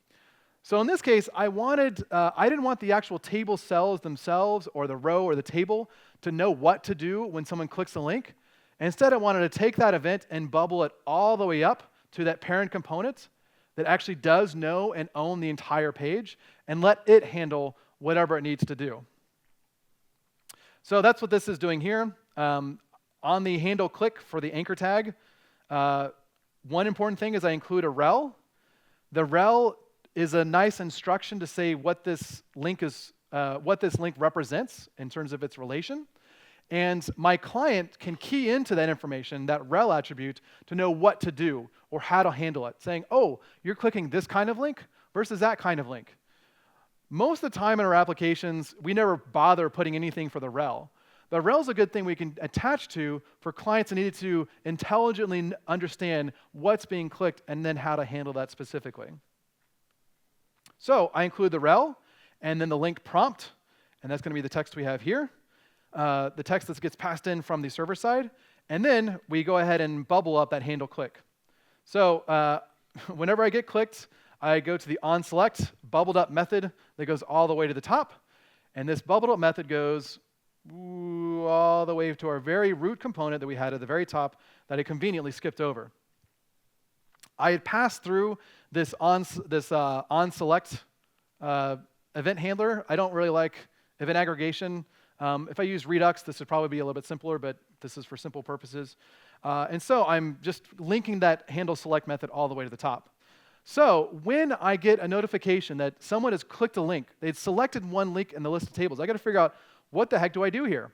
So in this case, I didn't want the actual table cells themselves or the row or the table to know what to do when someone clicks a link. Instead, I wanted to take that event and bubble it all the way up to that parent component that actually does know and own the entire page and let it handle whatever it needs to do. So that's what this is doing here. On the handle click for the anchor tag, one important thing is I include a rel. The rel is a nice instruction to say what this link represents in terms of its relation. And my client can key into that information, that rel attribute, to know what to do or how to handle it, saying, oh, you're clicking this kind of link versus that kind of link. Most of the time in our applications, we never bother putting anything for the rel. The rel is a good thing we can attach to for clients that need to intelligently understand what's being clicked and then how to handle that specifically. So I include the rel and then the link prompt, and that's going to be the text we have here. The text that gets passed in from the server side, and then we go ahead and bubble up that handle click. So whenever I get clicked, I go to the onSelect bubbled up method that goes all the way to the top, and this bubbled up method goes all the way to our very root component that we had at the very top that I conveniently skipped over. I had passed through this onSelect event handler. I don't really like event aggregation. If I use Redux, this would probably be a little bit simpler, but this is for simple purposes. And so I'm just linking that handle select method all the way to the top. So when I get a notification that someone has clicked a link, they've selected one link in the list of tables, I got to figure out what the heck do I do here?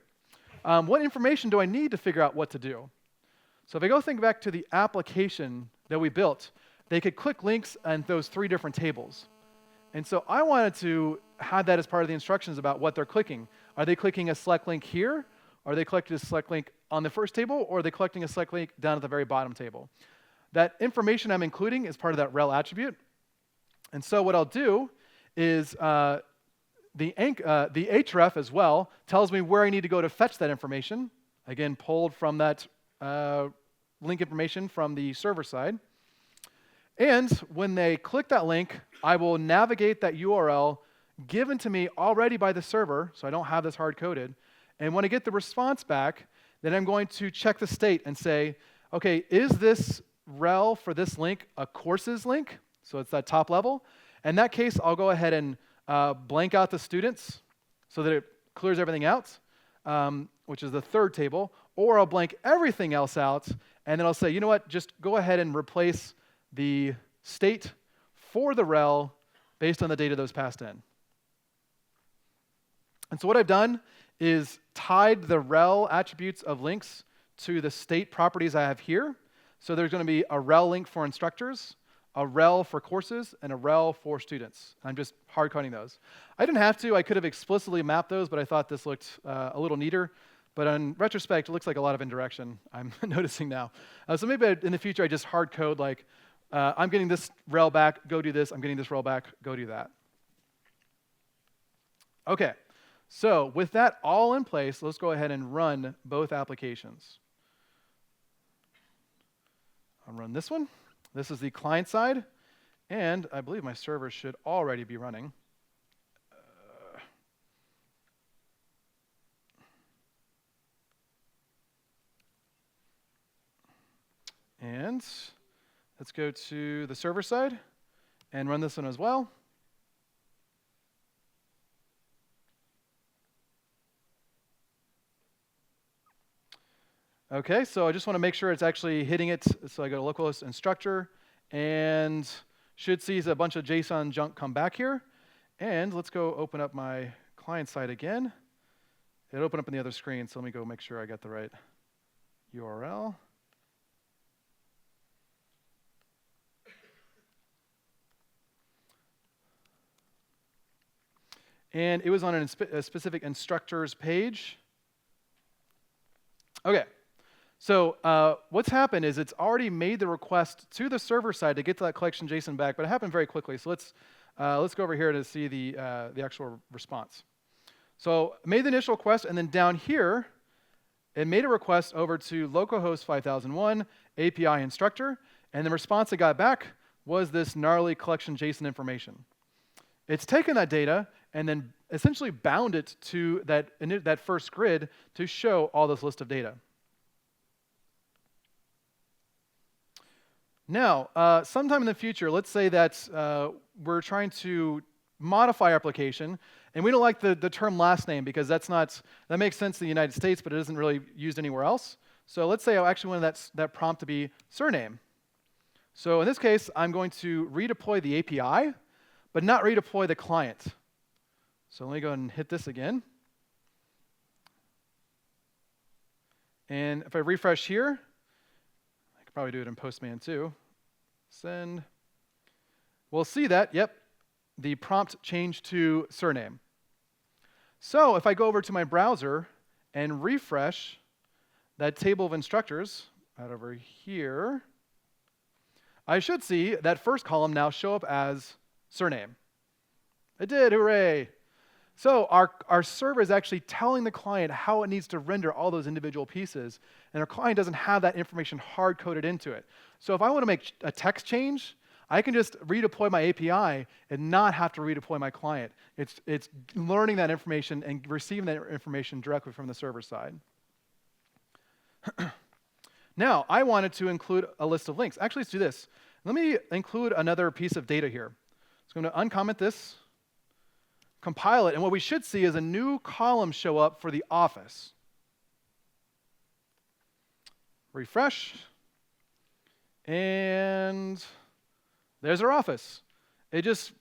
What information do I need to figure out what to do? So if I go think back to the application that we built, they could click links in those 3 different tables. And so I wanted to have that as part of the instructions about what they're clicking. Are they clicking a select link here? Are they collecting a select link on the first table? Or are they collecting a select link down at the very bottom table? That information I'm including is part of that rel attribute. And so what I'll do is the href as well tells me where I need to go to fetch that information. Again, pulled from that link information from the server side. And when they click that link, I will navigate that URL given to me already by the server, so I don't have this hard-coded. And when I get the response back, then I'm going to check the state and say, OK, is this rel for this link a courses link? So it's that top level. In that case, I'll go ahead and blank out the students so that it clears everything out, which is the third table. Or I'll blank everything else out, and then I'll say, you know what, just go ahead and replace the state for the rel based on the data that was passed in. And so what I've done is tied the rel attributes of links to the state properties I have here. So there's going to be a rel link for instructors, a rel for courses, and a rel for students. I'm just hard-coding those. I didn't have to. I could have explicitly mapped those, but I thought this looked a little neater. But in retrospect, it looks like a lot of indirection, I'm noticing now. So maybe in the future, I just hard code like, I'm getting this rel back, go do this. I'm getting this rel back, go do that. OK, so with that all in place, let's go ahead and run both applications. I'll run this one. This is the client side. And I believe my server should already be running. And let's go to the server side and run this one as well. OK, so I just want to make sure it's actually hitting it. So I go to localhost instructor and should see a bunch of JSON junk come back here. And let's go open up my client side again. It'll open up in the other screen, so let me go make sure I got the right URL. And it was on a specific instructors page. OK, so what's happened is it's already made the request to the server side to get to that collection JSON back, but it happened very quickly. So let's go over here to see the actual response. So I made the initial request, and then down here, it made a request over to localhost 5001 API instructor, and the response it got back was this gnarly collection JSON information. It's taken that data and then essentially bound it to that first grid to show all this list of data. Now, sometime in the future, let's say that we're trying to modify our application, and we don't like the term last name because that makes sense in the United States, but it isn't really used anywhere else. So let's say I actually want that prompt to be surname. So in this case, I'm going to redeploy the API, but not redeploy the client. So let me go and hit this again. And if I refresh here, I could probably do it in Postman too. Send. We'll see that, yep, the prompt changed to surname. So if I go over to my browser and refresh that table of instructors right over here, I should see that first column now show up as surname. It did, hooray. So our server is actually telling the client how it needs to render all those individual pieces, and our client doesn't have that information hard-coded into it. So if I want to make a text change, I can just redeploy my API and not have to redeploy my client. It's learning that information and receiving that information directly from the server side. Now, I wanted to include a list of links. Actually, let's do this. Let me include another piece of data here. So I'm going to uncomment this, compile it, and what we should see is a new column show up for the office. Refresh, and there's our office. It just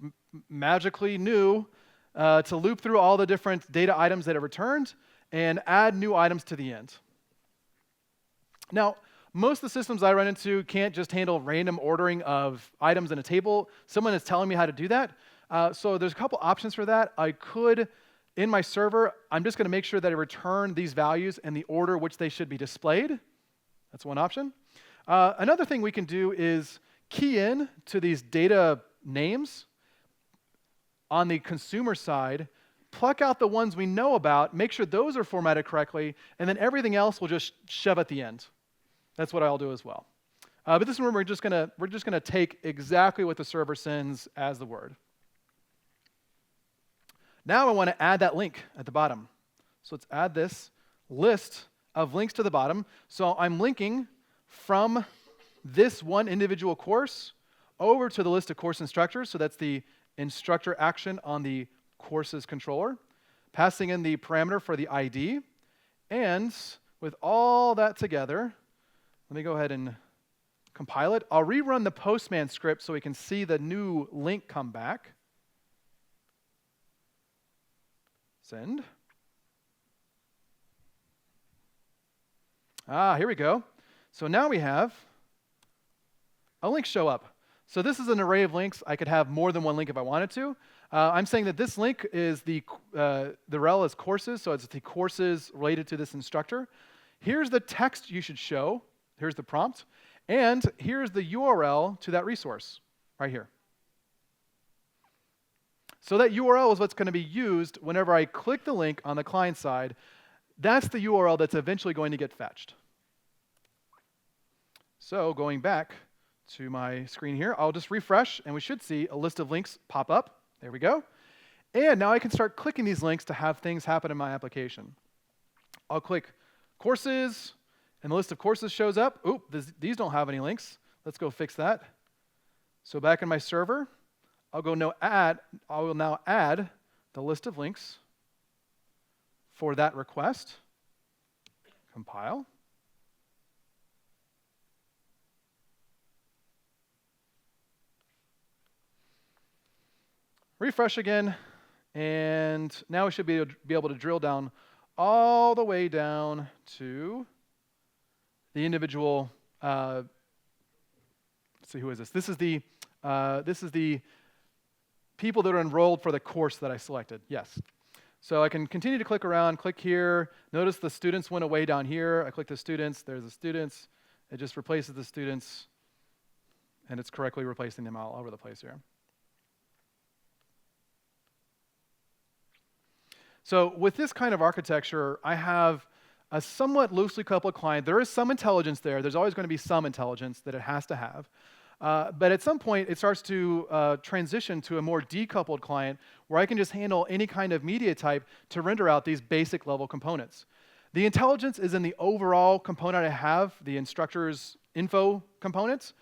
magically knew to loop through all the different data items that it returned and add new items to the end. Now, most of the systems I run into can't just handle random ordering of items in a table. Someone is telling me how to do that. So there's a couple options for that. I could, in my server, I'm just going to make sure that I return these values in the order which they should be displayed. That's one option. Another thing we can do is key in to these data names on the consumer side, pluck out the ones we know about, make sure those are formatted correctly, and then everything else we'll just shove at the end. That's what I'll do as well. But this one, we're just gonna take exactly what the server sends as the word. Now I want to add that link at the bottom. So let's add this list of links to the bottom. So I'm linking from this one individual course over to the list of course instructors. So that's the instructor action on the courses controller, passing in the parameter for the ID. And with all that together, let me go ahead and compile it. I'll rerun the Postman script so we can see the new link come back. Send. Here we go. So now we have a link show up. So this is an array of links. I could have more than one link if I wanted to. I'm saying that this link is the rel is courses, so it's the courses related to this instructor. Here's the text you should show. Here's the prompt. And here's the URL to that resource right here. So that URL is what's going to be used whenever I click the link on the client side. That's the URL that's eventually going to get fetched. So going back to my screen here, I'll just refresh, and we should see a list of links pop up. There we go. And now I can start clicking these links to have things happen in my application. I'll click courses, and the list of courses shows up. Oop, these don't have any links. Let's go fix that. So back in my server, I will now add the list of links for that request. Compile. Refresh again, and now we should be able to drill down all the way down to the individual. Let's see, who is this? This is the people that are enrolled for the course that I selected. Yes. So I can continue to click around, click here. Notice the students went away down here. I click the students. There's the students. It just replaces the students, and it's correctly replacing them all over the place here. So with this kind of architecture, I have a somewhat loosely coupled client. There is some intelligence there. There's always going to be some intelligence that it has to have. But at some point, it starts to transition to a more decoupled client where I can just handle any kind of media type to render out these basic level components. The intelligence is in the overall component I have, the instructor's info components.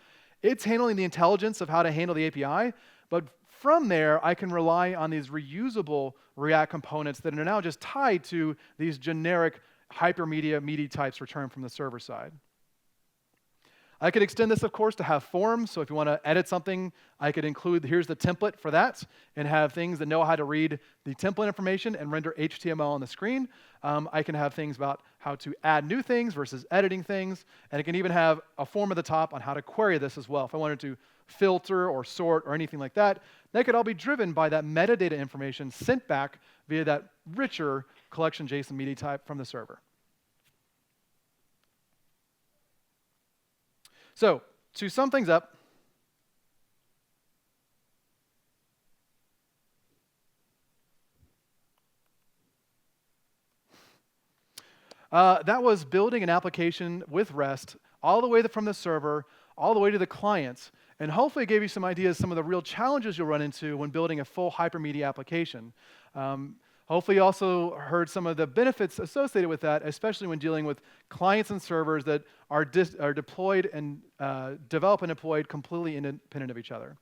It's handling the intelligence of how to handle the API, but from there, I can rely on these reusable React components that are now just tied to these generic hypermedia media types returned from the server side. I could extend this, of course, to have forms. So if you want to edit something, I could include, here's the template for that, and have things that know how to read the template information and render HTML on the screen. I can have things about how to add new things versus editing things, and it can even have a form at the top on how to query this as well. If I wanted to filter or sort or anything like that, that could all be driven by that metadata information sent back via that richer collection JSON media type from the server. So, to sum things up, that was building an application with REST all the way from the server, all the way to the clients, and hopefully it gave you some ideas, some of the real challenges you'll run into when building a full hypermedia application. Hopefully you also heard some of the benefits associated with that, especially when dealing with clients and servers that are deployed and developed and deployed completely independent of each other.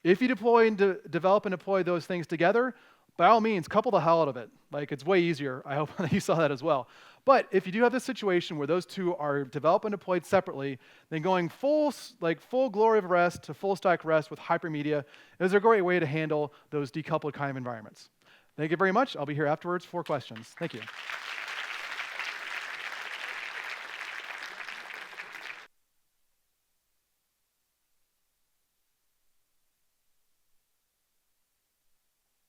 If you deploy and develop and deploy those things together, by all means, couple the hell out of it. Like, it's way easier. I hope that you saw that as well. But if you do have this situation where those two are developed and deployed separately, then going full glory of REST to full stack REST with hypermedia is a great way to handle those decoupled kind of environments. Thank you very much. I'll be here afterwards for questions. Thank you.